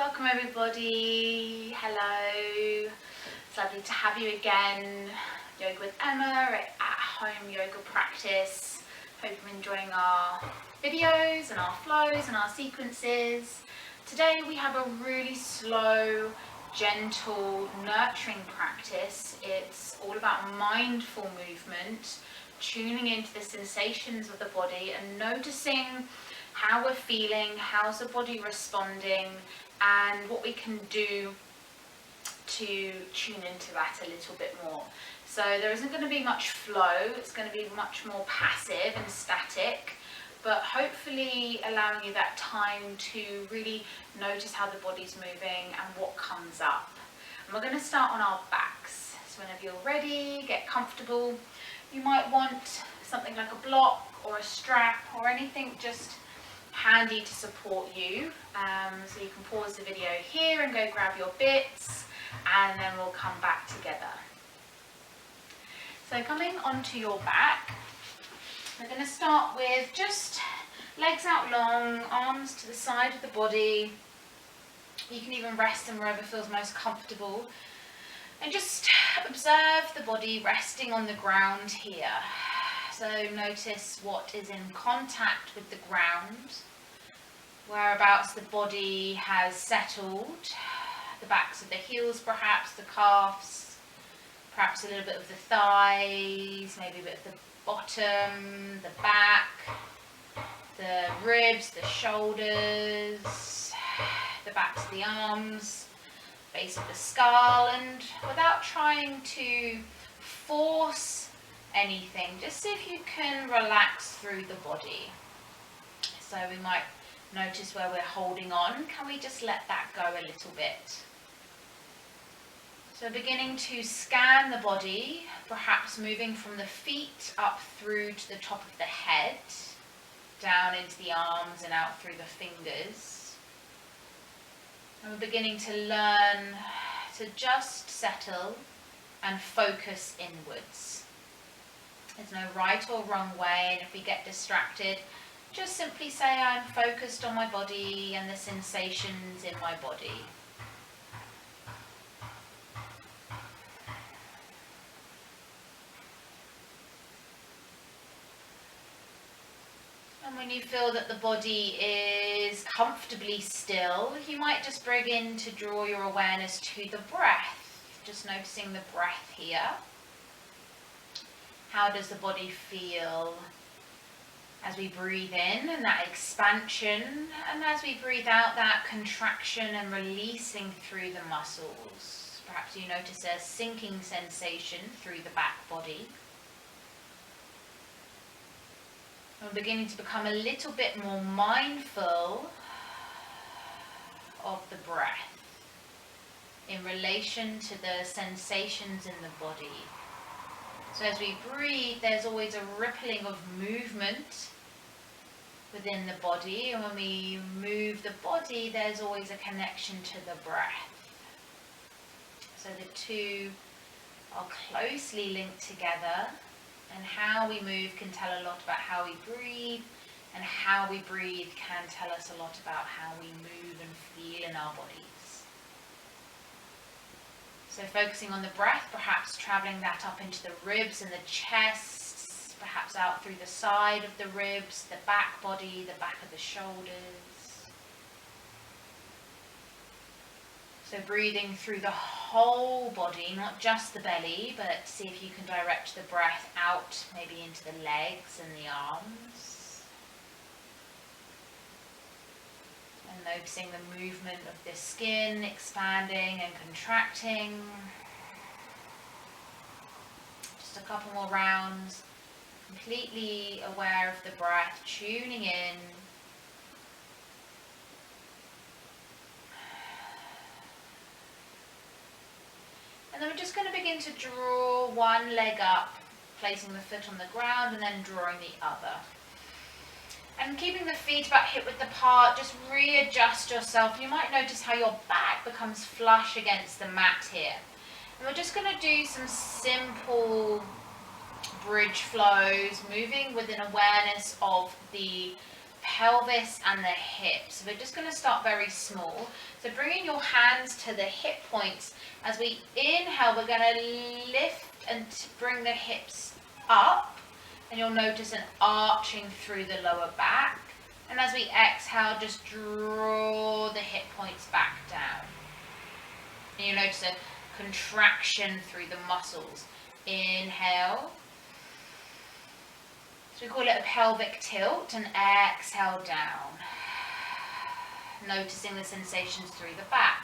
Welcome everybody, hello, it's lovely to have you again. Yoga with Emma, at home yoga practice. Hope you're enjoying our videos and our flows and our sequences. Today we have a really slow, gentle, nurturing practice. It's all about mindful movement, tuning into the sensations of the body and noticing how we're feeling, how's the body responding, and what we can do to tune into that a little bit more. So there isn't going to be much flow, it's going to be much more passive and static, but hopefully allowing you that time to really notice how the body's moving and what comes up. And we're going to start on our backs. So whenever you're ready, get comfortable. You might want something like a block or a strap or anything just handy to support you. So you can pause the video here and go grab your bits, and then we'll come back together. So coming onto your back, we're going to start with just legs out long, arms to the side of the body. You can even rest them wherever feels most comfortable. And just observe the body resting on the ground here. So notice what is in contact with the ground, whereabouts the body has settled, the backs of the heels perhaps, the calves, perhaps a little bit of the thighs, maybe a bit of the bottom, the back, the ribs, the shoulders, the backs of the arms, base of the skull, and without trying to force anything, just see if you can relax through the body. So we might notice where we're holding on. Can we just let that go a little bit? So beginning to scan the body, perhaps moving from the feet up through to the top of the head, down into the arms and out through the fingers. And we're beginning to learn to just settle and focus inwards. There's no right or wrong way, and if we get distracted, just simply say I'm focused on my body and the sensations in my body. And when you feel that the body is comfortably still, you might just begin to draw your awareness to the breath, just noticing the breath here. How does the body feel as we breathe in, and that expansion, and as we breathe out, that contraction and releasing through the muscles. Perhaps you notice a sinking sensation through the back body. We're beginning to become a little bit more mindful of the breath in relation to the sensations in the body. So as we breathe, there's always a rippling of movement within the body, and when we move the body, there's always a connection to the breath. So the two are closely linked together, and how we move can tell a lot about how we breathe, and how we breathe can tell us a lot about how we move and feel in our bodies. So focusing on the breath, perhaps traveling that up into the ribs and the chest, perhaps out through the side of the ribs, the back body, the back of the shoulders. So breathing through the whole body, not just the belly, but see if you can direct the breath out, maybe into the legs and the arms. And noticing the movement of the skin expanding and contracting. Just a couple more rounds, completely aware of the breath, tuning in. And then we're just going to begin to draw one leg up, placing the foot on the ground and then drawing the other. And keeping the feet about hip-width apart, just readjust yourself. You might notice how your back becomes flush against the mat here. And we're just going to do some simple bridge flows, moving with an awareness of the pelvis and the hips. So we're just going to start very small. So bringing your hands to the hip points. As we inhale, we're going to lift and bring the hips up, and you'll notice an arching through the lower back. And as we exhale, just draw the hip points back down. And you'll notice a contraction through the muscles. Inhale. So we call it a pelvic tilt, and exhale down. Noticing the sensations through the back.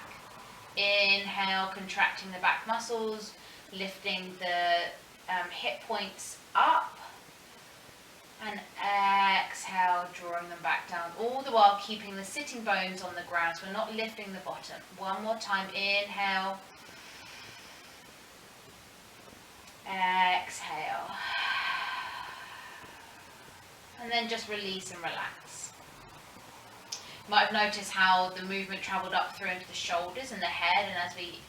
Inhale, contracting the back muscles, lifting the hip points up, and exhale, drawing them back down, all the while keeping the sitting bones on the ground, so we're not lifting the bottom. One more time, inhale, exhale, and then just release and relax. You might have noticed how the movement travelled up through into the shoulders and the head, and as we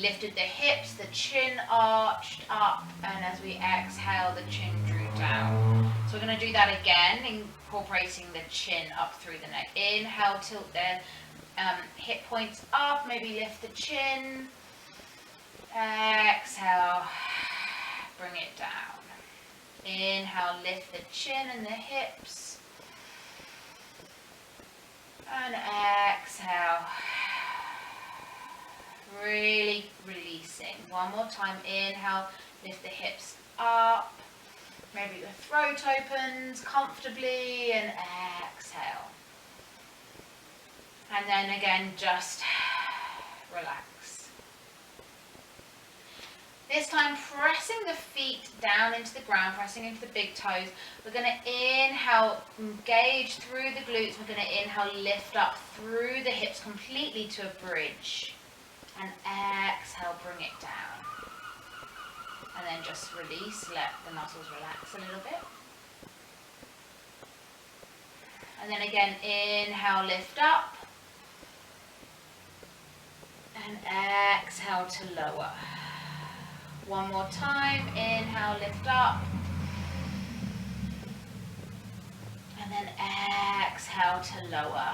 lifted the hips, the chin arched up, and as we exhale, the chin drew down. So we're going to do that again, incorporating the chin up through the neck. Inhale, tilt the hip points up, maybe lift the chin. Exhale, bring it down. Inhale, lift the chin and the hips. And exhale, really releasing. One more time, inhale, lift the hips up, maybe the throat opens comfortably, and exhale. And then again, just relax. This time, pressing the feet down into the ground, pressing into the big toes. We're going to inhale, engage through the glutes. We're going to inhale, lift up through the hips completely to a bridge. And exhale, bring it down. And then just release, let the muscles relax a little bit. And then again, inhale, lift up. And exhale to lower. One more time, inhale, lift up. And then exhale to lower.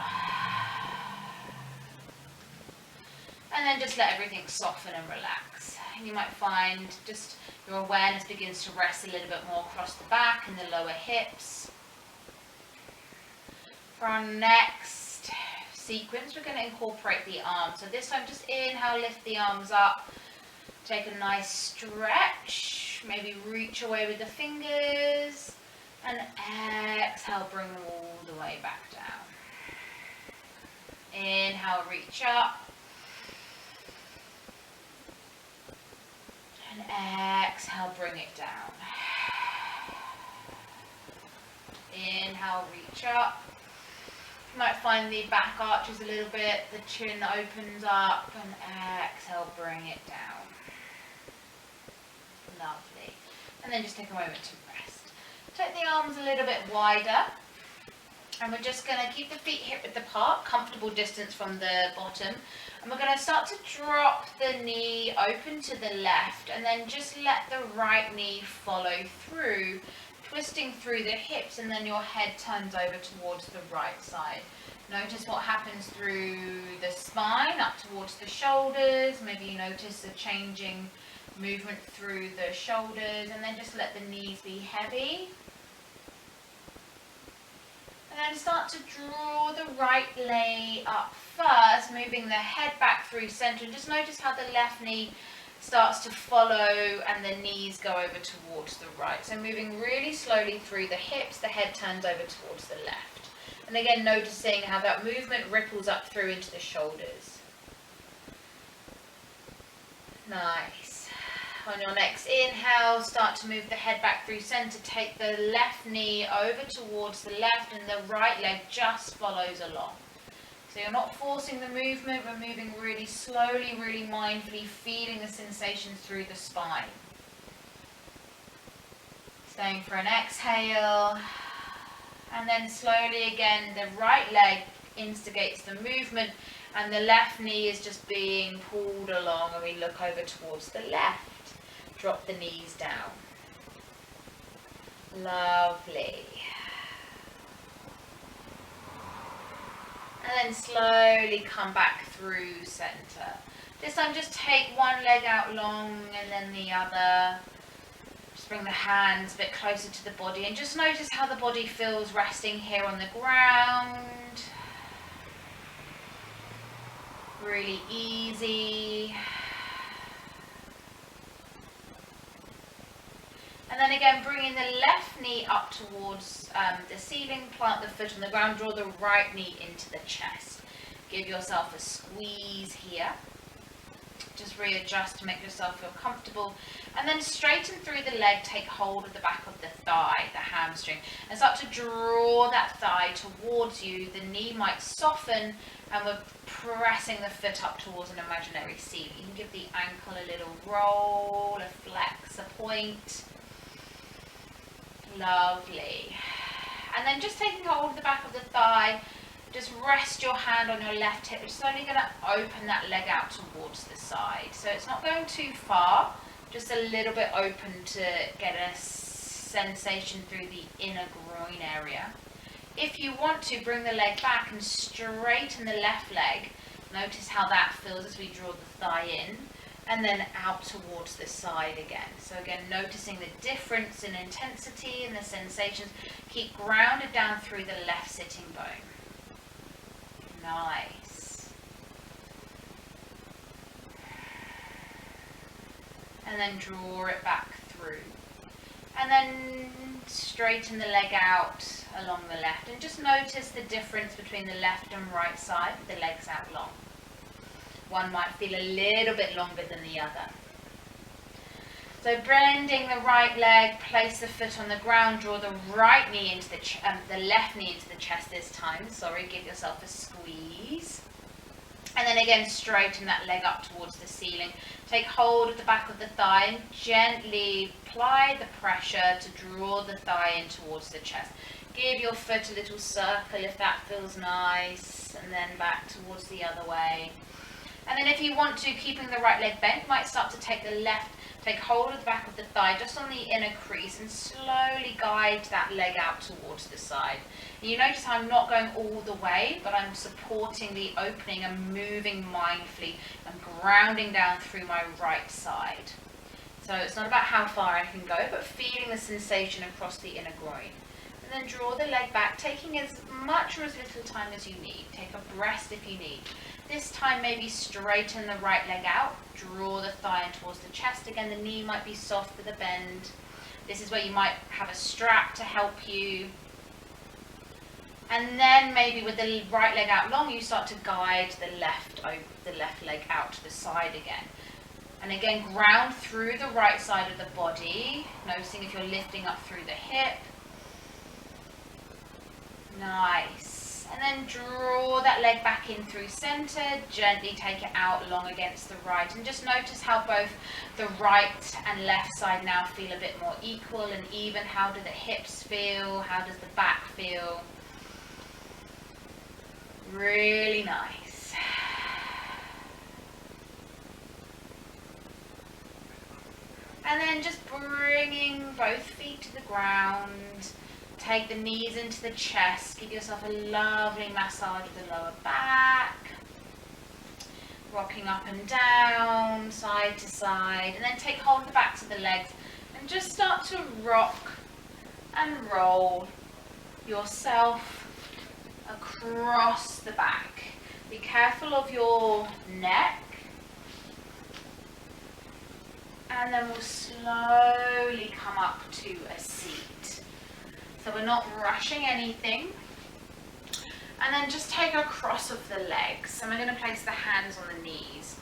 And then just let everything soften and relax. And you might find just your awareness begins to rest a little bit more across the back and the lower hips. For our next sequence, we're going to incorporate the arms. So this time, just inhale, lift the arms up. Take a nice stretch, maybe reach away with the fingers, and exhale, bring them all the way back down. Inhale, reach up, and exhale, bring it down. Inhale, reach up. You might find the back arches a little bit, the chin opens up, and exhale, bring it down. Lovely. And then just take a moment to rest. Take the arms a little bit wider, and we're just going to keep the feet hip width apart, comfortable distance from the bottom, and we're going to start to drop the knee open to the left, and then just let the right knee follow through, twisting through the hips, and then your head turns over towards the right side. Notice what happens through the spine, up towards the shoulders. Maybe you notice a changing movement through the shoulders, and then just let the knees be heavy. And then start to draw the right leg up first, moving the head back through center, and just notice how the left knee starts to follow and the knees go over towards the right. So moving really slowly through the hips, the head turns over towards the left. And again, noticing how that movement ripples up through into the shoulders. Nice. On your next inhale, start to move the head back through center. Take the left knee over towards the left, and the right leg just follows along. So you're not forcing the movement, we're moving really slowly, really mindfully, feeling the sensations through the spine. Staying for an exhale, and then slowly again, the right leg instigates the movement, and the left knee is just being pulled along, and we look over towards the left. Drop the knees down. Lovely. And then slowly come back through center. This time just take one leg out long and then the other. Just bring the hands a bit closer to the body and just notice how the body feels resting here on the ground. Really easy. And then again, bringing the left knee up towards the ceiling, plant the foot on the ground, draw the right knee into the chest. Give yourself a squeeze here. Just readjust to make yourself feel comfortable. And then straighten through the leg, take hold of the back of the thigh, the hamstring, and start to draw that thigh towards you. The knee might soften and we're pressing the foot up towards an imaginary ceiling. You can give the ankle a little roll, a flex, a point. Lovely. And then just taking hold of the back of the thigh, just rest your hand on your left hip. We're slowly going to open that leg out towards the side. So it's not going too far, just a little bit open to get a sensation through the inner groin area. If you want to, bring the leg back and straighten the left leg. Notice how that feels as we draw the thigh in. And then out towards the side again. So again, noticing the difference in intensity and the sensations. Keep grounded down through the left sitting bone. Nice. And then draw it back through. And then straighten the leg out along the left. And just notice the difference between the left and right side with the legs out long. One might feel a little bit longer than the other. So bending the right leg, place the foot on the ground, draw the right knee into the left knee into the chest this time. Sorry, give yourself a squeeze. And then again, straighten that leg up towards the ceiling. Take hold of the back of the thigh and gently apply the pressure to draw the thigh in towards the chest. Give your foot a little circle if that feels nice, and then back towards the other way. And then if you want to, keeping the right leg bent, you might start to take hold of the back of the thigh just on the inner crease and slowly guide that leg out towards the side. And you notice how I'm not going all the way, but I'm supporting the opening and moving mindfully and grounding down through my right side. So it's not about how far I can go, but feeling the sensation across the inner groin. And then draw the leg back, taking as much or as little time as you need. Take a rest if you need. This time maybe straighten the right leg out, draw the thigh in towards the chest. Again, the knee might be soft with a bend. This is where you might have a strap to help you. And then maybe with the right leg out long, you start to guide the left leg out to the side again. And again, ground through the right side of the body, noticing if you're lifting up through the hip. Nice. And then draw that leg back in through center, gently take it out long against the right. And just notice how both the right and left side now feel a bit more equal and even. How do the hips feel? How does the back feel? Really nice. And then just bringing both feet to the ground. Take the knees into the chest. Give yourself a lovely massage of the lower back. Rocking up and down, side to side. And then take hold of the backs of the legs and just start to rock and roll yourself across the back. Be careful of your neck. And then we'll slowly come up to a seat. So we're not rushing anything. And then just take a cross of the legs. And we're going to place the hands on the knees.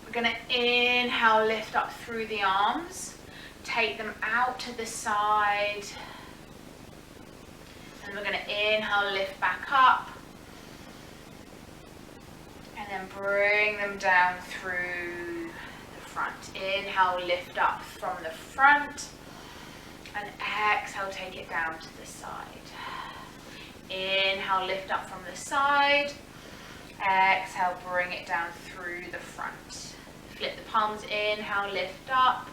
We're going to inhale, lift up through the arms. Take them out to the side. And we're going to inhale, lift back up. And then bring them down through the front. Inhale, lift up from the front. And exhale, take it down to the side. Inhale, lift up from the side. Exhale, bring it down through the front. Flip the palms, inhale, lift up.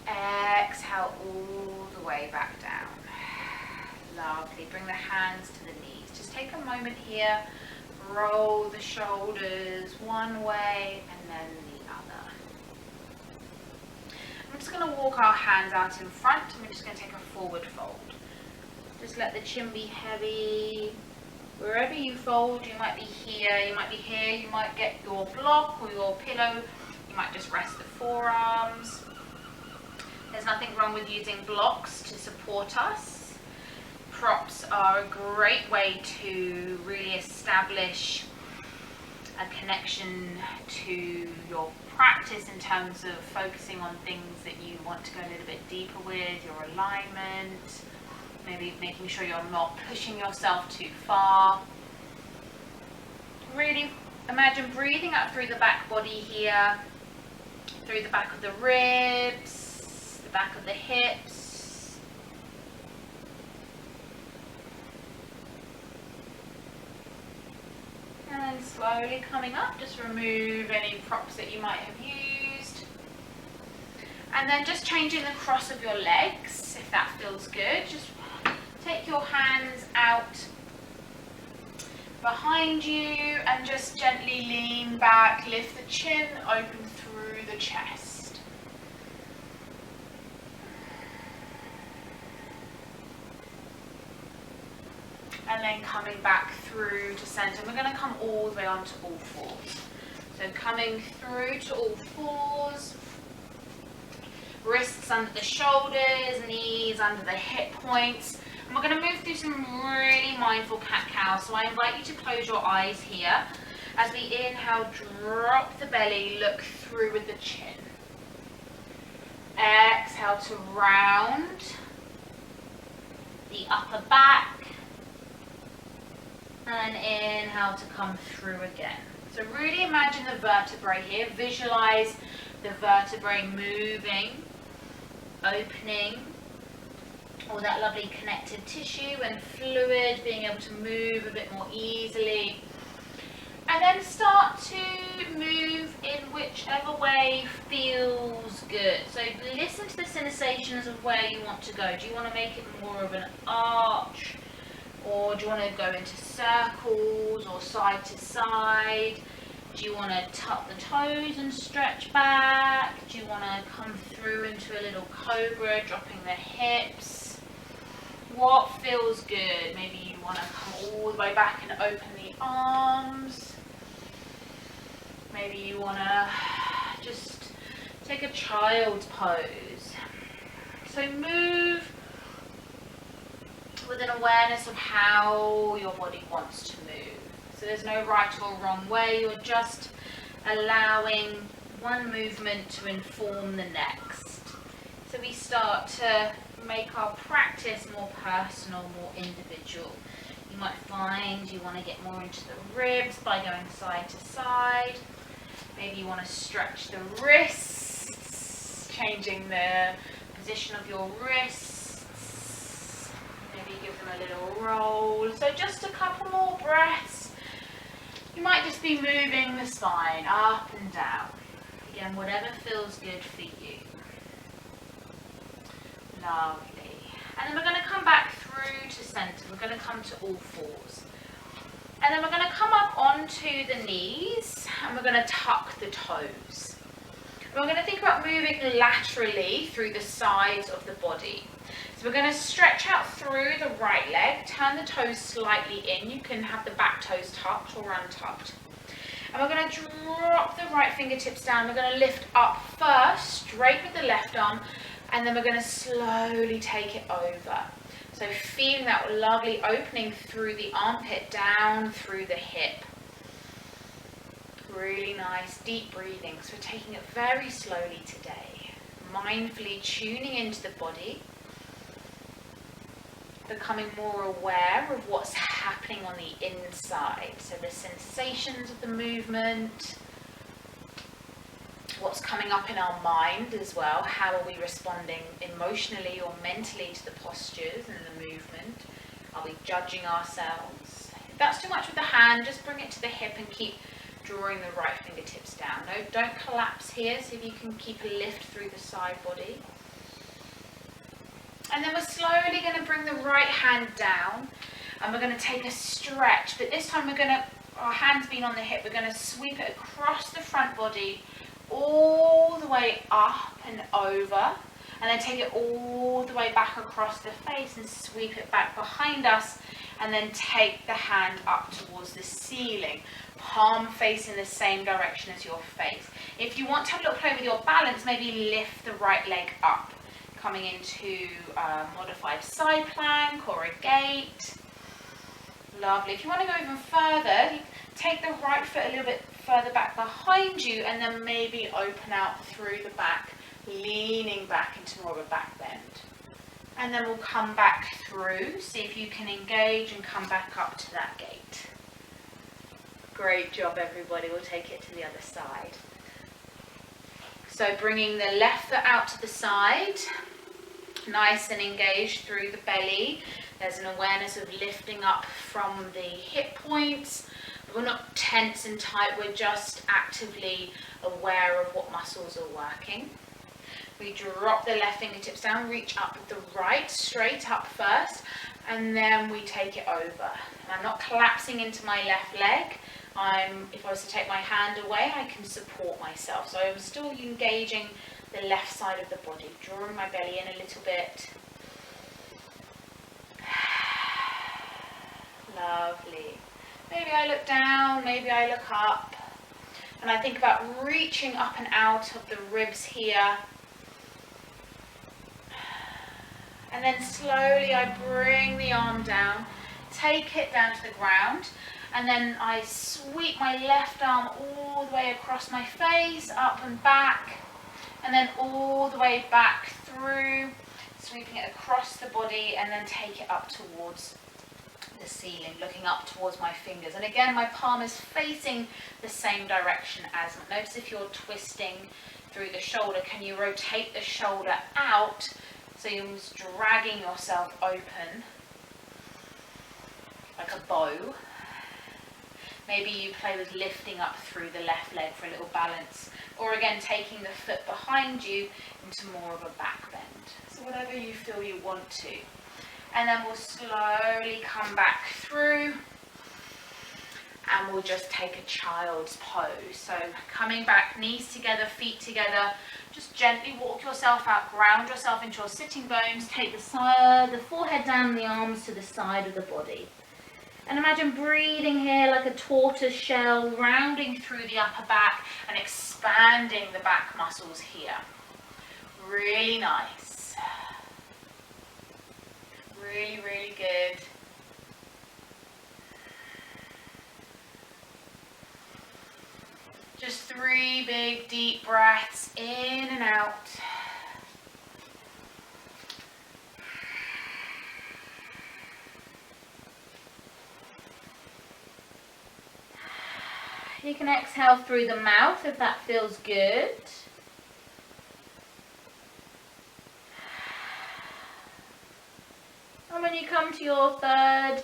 Exhale, all the way back down. Lovely. Bring the hands to the knees. Just take a moment here. Roll the shoulders one way and then the other. I'm just going to walk our hands out in front and we're just going to take a forward fold. Just let the chin be heavy. Wherever you fold, you might be here, you might be here, you might get your block or your pillow, you might just rest the forearms. There's nothing wrong with using blocks to support us. Props are a great way to really establish a connection to your practice in terms of focusing on things that you want to go a little bit deeper with, your alignment, maybe making sure you're not pushing yourself too far. Really imagine breathing out through the back body here, through the back of the ribs, the back of the hips. And then slowly coming up, just remove any props that you might have used. And then just changing the cross of your legs, if that feels good. Just take your hands out behind you and just gently lean back, lift the chin, open through the chest. And then coming back through to center. We're going to come all the way onto all fours. So coming through to all fours. Wrists under the shoulders, knees under the hip points. And we're going to move through some really mindful cat-cow. So I invite you to close your eyes here. As we inhale, drop the belly, look through with the chin. Exhale to round the upper back. And inhale to come through again. So really imagine the vertebrae here. Visualize the vertebrae moving, opening, all that lovely connected tissue and fluid being able to move a bit more easily. And then start to move in whichever way feels good. So listen to the sensations of where you want to go. Do you want to make it more of an arch? Or do you want to go into circles or side to side? Do you want to tuck the toes and stretch back? Do you want to come through into a little cobra, dropping the hips? What feels good? Maybe you want to come all the way back and open the arms. Maybe you want to just take a child's pose. So move with an awareness of how your body wants to move. So there's no right or wrong way, you're just allowing one movement to inform the next. So we start to make our practice more personal, more individual. You might find you want to get more into the ribs by going side to side. Maybe you want to stretch the wrists, changing the position of your wrists. Maybe give them a little roll. So just a couple more breaths. You might just be moving the spine up and down. Again, whatever feels good for you. Lovely. And then we're going to come back through to center. We're going to come to all fours. And then we're going to come up onto the knees and we're going to tuck the toes. And we're going to think about moving laterally through the sides of the body. So we're going to stretch out through the right leg, turn the toes slightly in. You can have the back toes tucked or untucked. And we're going to drop the right fingertips down. We're going to lift up first, straight with the left arm, and then we're going to slowly take it over. So feeling that lovely opening through the armpit, down through the hip. Really nice, deep breathing. So we're taking it very slowly today. Mindfully tuning into the body. Becoming more aware of what's happening on the inside. So the sensations of the movement. What's coming up in our mind as well. How are we responding emotionally or mentally to the postures and the movement? Are we judging ourselves? If that's too much with the hand, just bring it to the hip and keep drawing the right fingertips down. No, don't collapse here. See if you can keep a lift through the side body. And then we're slowly going to bring the right hand down and we're going to take a stretch, but this time our hand's been on the hip, we're going to sweep it across the front body all the way up and over, and then take it all the way back across the face and sweep it back behind us, and then take the hand up towards the ceiling, palm facing the same direction as your face. If you want to have a little play with your balance, maybe lift the right leg up, coming into a modified side plank or a gate. Lovely. If you want to go even further, take the right foot a little bit further back behind you and then maybe open out through the back, leaning back into more of a back bend. And then we'll come back through, see if you can engage and come back up to that gate. Great job, everybody. We'll take it to the other side. So bringing the left foot out to the side, nice and engaged through the belly. There's an awareness of lifting up from the hip points. We're not tense and tight, we're just actively aware of what muscles are working. We drop the left fingertips down, reach up with the right, straight up first, and then we take it over. And I'm not collapsing into my left leg. If I was to take my hand away, I can support myself. So I'm still engaging the left side of the body, drawing my belly in a little bit. Lovely. Maybe I look down, maybe I look up. And I think about reaching up and out of the ribs here. And then slowly I bring the arm down, take it down to the ground. And then I sweep my left arm all the way across my face, up and back. And then all the way back through, sweeping it across the body and then take it up towards the ceiling, looking up towards my fingers. And again, my palm is facing the same direction as me. Notice if you're twisting through the shoulder, can you rotate the shoulder out so you're dragging yourself open like a bow. Maybe you play with lifting up through the left leg for a little balance, or again taking the foot behind you into more of a back bend. So whatever you feel you want to. And then we'll slowly come back through and we'll just take a child's pose. So coming back, knees together, feet together, just gently walk yourself out, ground yourself into your sitting bones, take the forehead down, the arms to the side of the body. And imagine breathing here like a tortoise shell, rounding through the upper back and expanding the back muscles here. Really nice. Really, really good. Just 3 big deep breaths in and out. You can exhale through the mouth if that feels good. And when you come to your third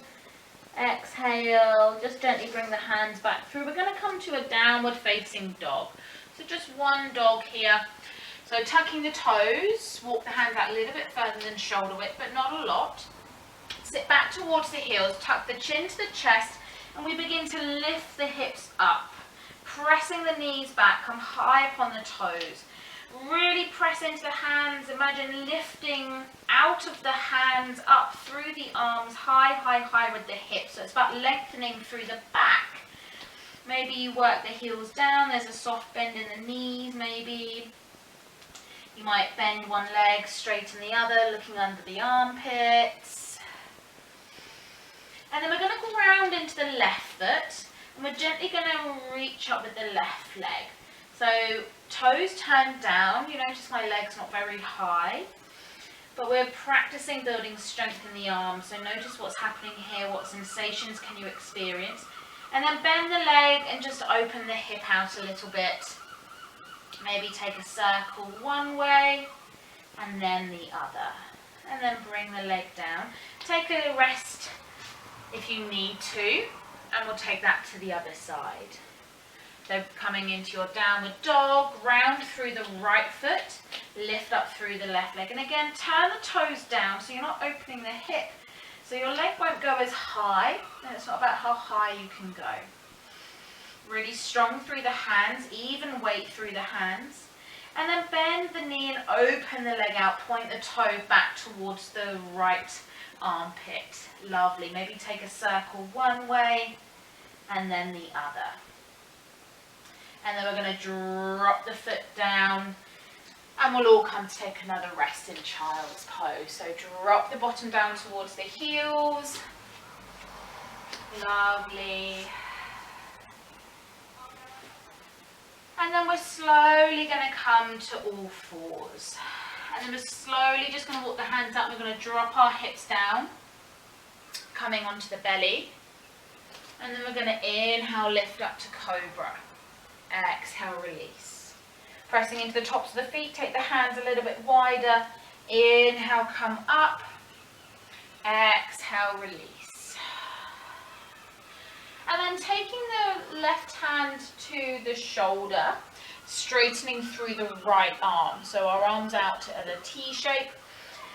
exhale, just gently bring the hands back through. We're going to come to a downward facing dog. So just one dog here. So tucking the toes, walk the hands out a little bit further than shoulder width, but not a lot. Sit back towards the heels, tuck the chin to the chest, and we begin to lift the hips up, pressing the knees back, come high up on the toes. Really press into the hands, imagine lifting out of the hands, up through the arms, high, high, high with the hips. So it's about lengthening through the back. Maybe you work the heels down, there's a soft bend in the knees maybe. You might bend one leg, straighten the other, looking under the armpits. And then we're going to ground into the left foot, and we're gently going to reach up with the left leg. So toes turned down, you notice my leg's not very high, but we're practicing building strength in the arms. So notice what's happening here, what sensations can you experience. And then bend the leg and just open the hip out a little bit. Maybe take a circle one way and then the other. And then bring the leg down. Take a rest if you need to, and we'll take that to the other side. So coming into your downward dog, round through the right foot, lift up through the left leg. And again, turn the toes down so you're not opening the hip. So your leg won't go as high, and it's not about how high you can go. Really strong through the hands, even weight through the hands. And then bend the knee and open the leg out, point the toe back towards the right armpit. Lovely. Maybe take a circle one way and then the other. And then we're going to drop the foot down and we'll all come to take another rest in child's pose. So drop the bottom down towards the heels. Lovely. And then we're slowly going to come to all fours. And then we're slowly just going to walk the hands up. We're going to drop our hips down, coming onto the belly. And then we're going to inhale, lift up to cobra. Exhale, release. Pressing into the tops of the feet, take the hands a little bit wider. Inhale, come up. Exhale, release. And then taking the left hand to the shoulder, straightening through the right arm. So our arms out at a T shape.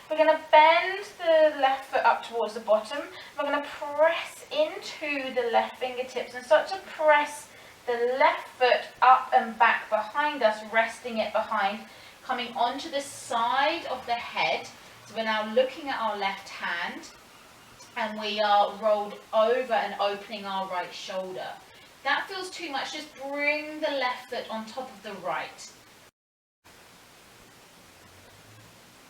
We're going to bend the left foot up towards the bottom. We're going to press into the left fingertips and start to press the left foot up and back behind us, resting it behind, coming onto the side of the head. So we're now looking at our left hand and we are rolled over and opening our right shoulder. If that feels too much, just bring the left foot on top of the right.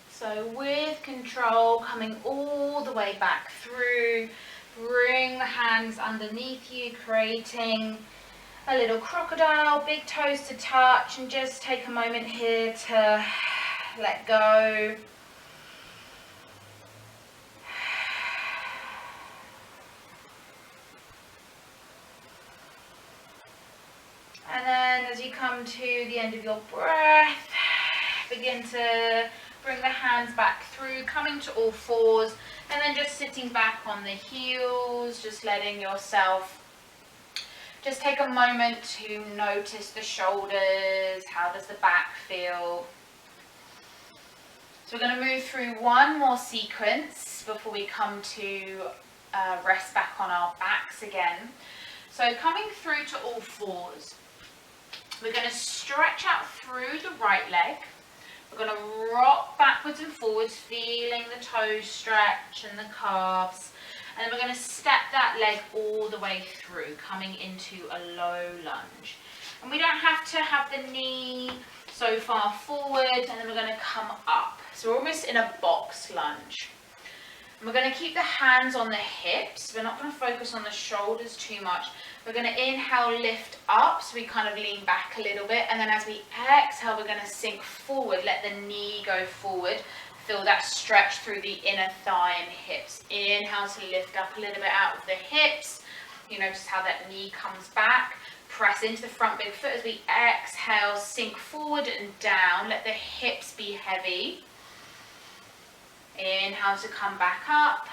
So with control, coming all the way back through, bring the hands underneath you, creating a little crocodile, big toes to touch, and just take a moment here to let go. And then as you come to the end of your breath, begin to bring the hands back through, coming to all fours, and then just sitting back on the heels, just letting yourself just take a moment to notice the shoulders. How does the back feel? So we're going to move through one more sequence before we come to rest back on our backs again. So coming through to all fours, we're going to stretch out through the right leg. We're going to rock backwards and forwards, feeling the toes stretch and the calves. And then we're going to step that leg all the way through, coming into a low lunge. And we don't have to have the knee so far forward, and then we're going to come up. So we're almost in a box lunge. And we're going to keep the hands on the hips. We're not going to focus on the shoulders too much. We're going to inhale, lift up, so we kind of lean back a little bit. And then as we exhale, we're going to sink forward, let the knee go forward. Feel that stretch through the inner thigh and hips. Inhale to lift up a little bit out of the hips. You notice how that knee comes back. Press into the front big foot as we exhale, sink forward and down. Let the hips be heavy. Inhale to come back up.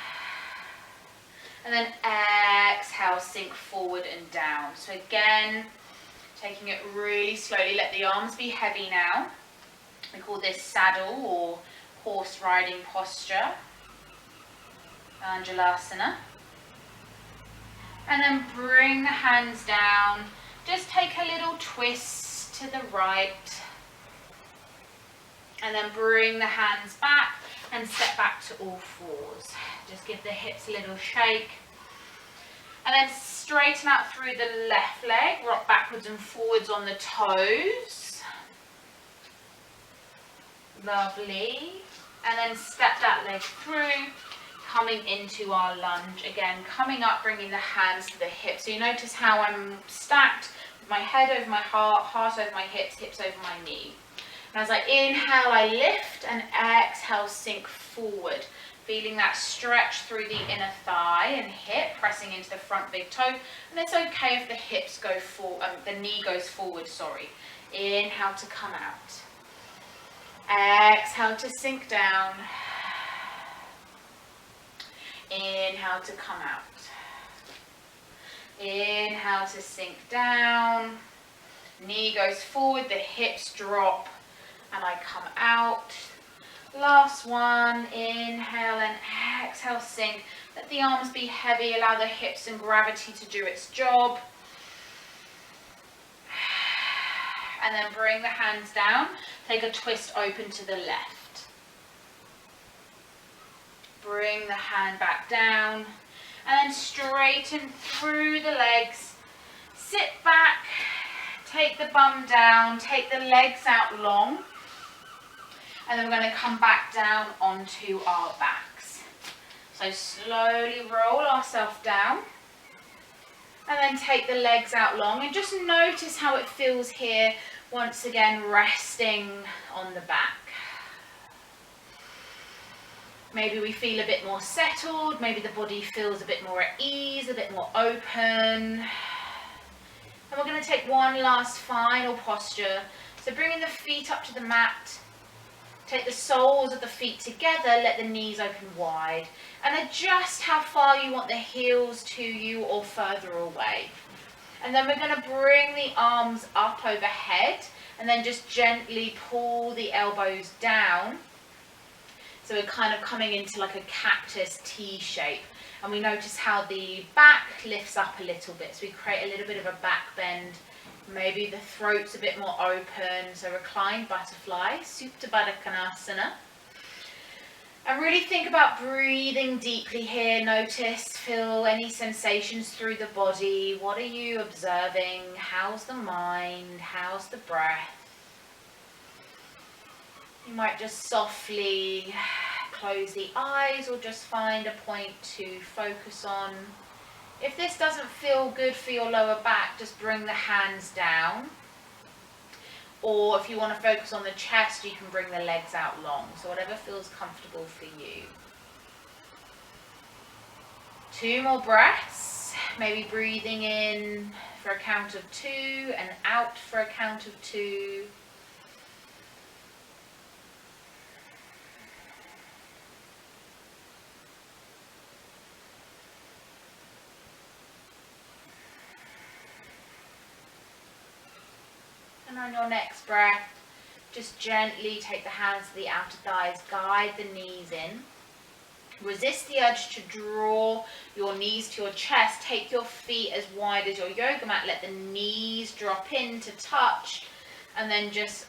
And then exhale, sink forward and down. So again, taking it really slowly. Let the arms be heavy now. We call this saddle or horse riding posture, Anjalasana. And then bring the hands down. Just take a little twist to the right. And then bring the hands back and step back to all fours. Just give the hips a little shake. And then straighten out through the left leg. Rock backwards and forwards on the toes. Lovely. And then step that leg through, coming into our lunge. Again, coming up, bringing the hands to the hips. So you notice how I'm stacked with my head over my heart, heart over my hips, hips over my knee. And as I inhale, I lift, and exhale, sink forward. Feeling that stretch through the inner thigh and hip, pressing into the front big toe. And it's okay if the hips go forward, the knee goes forward, sorry. Inhale to come out. Exhale to sink down. Inhale to come out. Inhale to sink down. Knee goes forward, the hips drop, and I come out. Last one, inhale and exhale, sink. Let the arms be heavy, allow the hips and gravity to do its job. And then bring the hands down, take a twist open to the left. Bring the hand back down, and then straighten through the legs. Sit back, take the bum down, take the legs out long, and then we're going to come back down onto our backs. So slowly roll ourselves down, and then take the legs out long, and just notice how it feels here, once again resting on the back. Maybe we feel a bit more settled, maybe the body feels a bit more at ease, a bit more open. And we're going to take one last final posture. So bringing the feet up to the mat, take the soles of the feet together, let the knees open wide, and adjust how far you want the heels to you or further away. And then we're going to bring the arms up overhead, and then just gently pull the elbows down. So we're kind of coming into like a cactus T shape. And we notice how the back lifts up a little bit. So we create a little bit of a back bend. Maybe the throat's a bit more open. So reclined butterfly, Supta Baddha Konasana. And really think about breathing deeply here. Notice, feel any sensations through the body. What are you observing? How's the mind? How's the breath? You might just softly close the eyes or just find a point to focus on. If this doesn't feel good for your lower back, just bring the hands down. Or if you want to focus on the chest, you can bring the legs out long. So whatever feels comfortable for you. 2 more breaths. Maybe breathing in for a count of 2 and out for a count of 2. And on your next breath, just gently take the hands to the outer thighs, guide the knees in. Resist the urge to draw your knees to your chest. Take your feet as wide as your yoga mat. Let the knees drop in to touch. And then just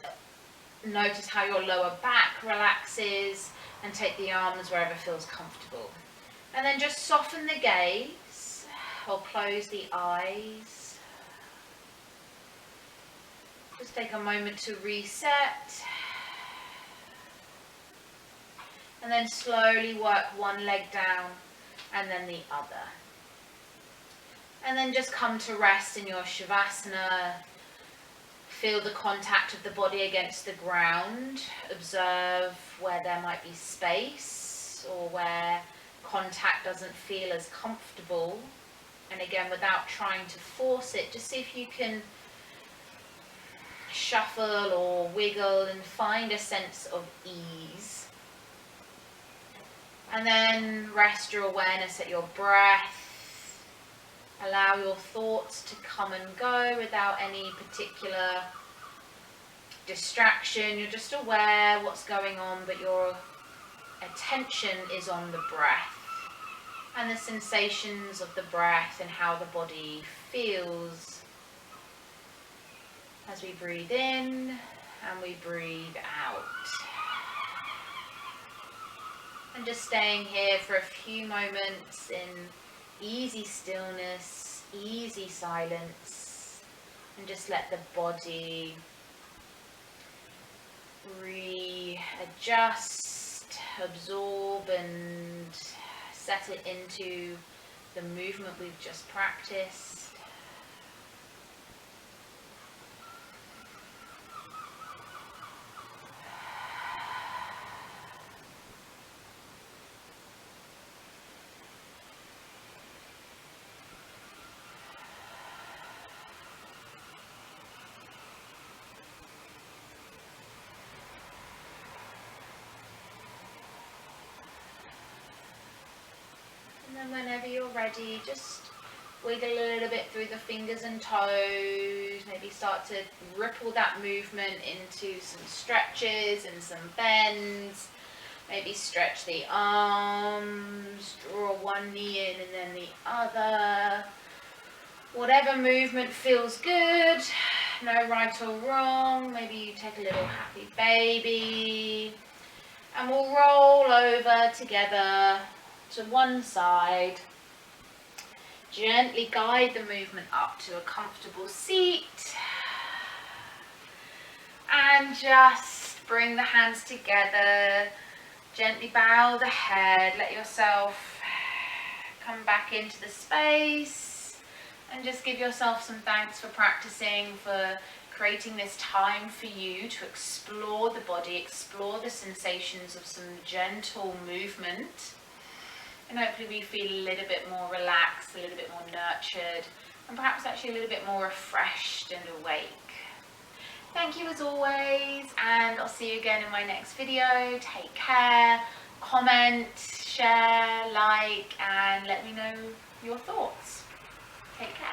notice how your lower back relaxes, and take the arms wherever feels comfortable. And then just soften the gaze or close the eyes. Just take a moment to reset, and then slowly work one leg down and then the other. And then just come to rest in your Shavasana. Feel the contact of the body against the ground. Observe where there might be space or where contact doesn't feel as comfortable. And again, without trying to force it, just see if you can shuffle or wiggle and find a sense of ease. And then rest your awareness at your breath. Allow your thoughts to come and go without any particular distraction. You're just aware what's going on, but your attention is on the breath and the sensations of the breath and how the body feels as we breathe in and we breathe out. And just staying here for a few moments in easy stillness, easy silence, and just let the body readjust, absorb and settle into the movement we've just practiced. And then whenever you're ready, just Wiggle a little bit through the fingers and toes. Maybe start to ripple that movement into some stretches and some bends. Maybe stretch the arms, draw one knee in and then the other. Whatever movement feels good, no right or wrong. Maybe you take a little happy baby. And we'll roll over together to one side. Gently guide the movement up to a comfortable seat. And just bring the hands together. Gently bow the head. Let yourself come back into the space. And just give yourself some thanks for practicing, for creating this time for you to explore the body, explore the sensations of some gentle movement. And hopefully we feel a little bit more relaxed, a little bit more nurtured, and perhaps actually a little bit more refreshed and awake. Thank you as always, and I'll see you again in my next video. Take care, comment, share, like, and let me know your thoughts. Take care.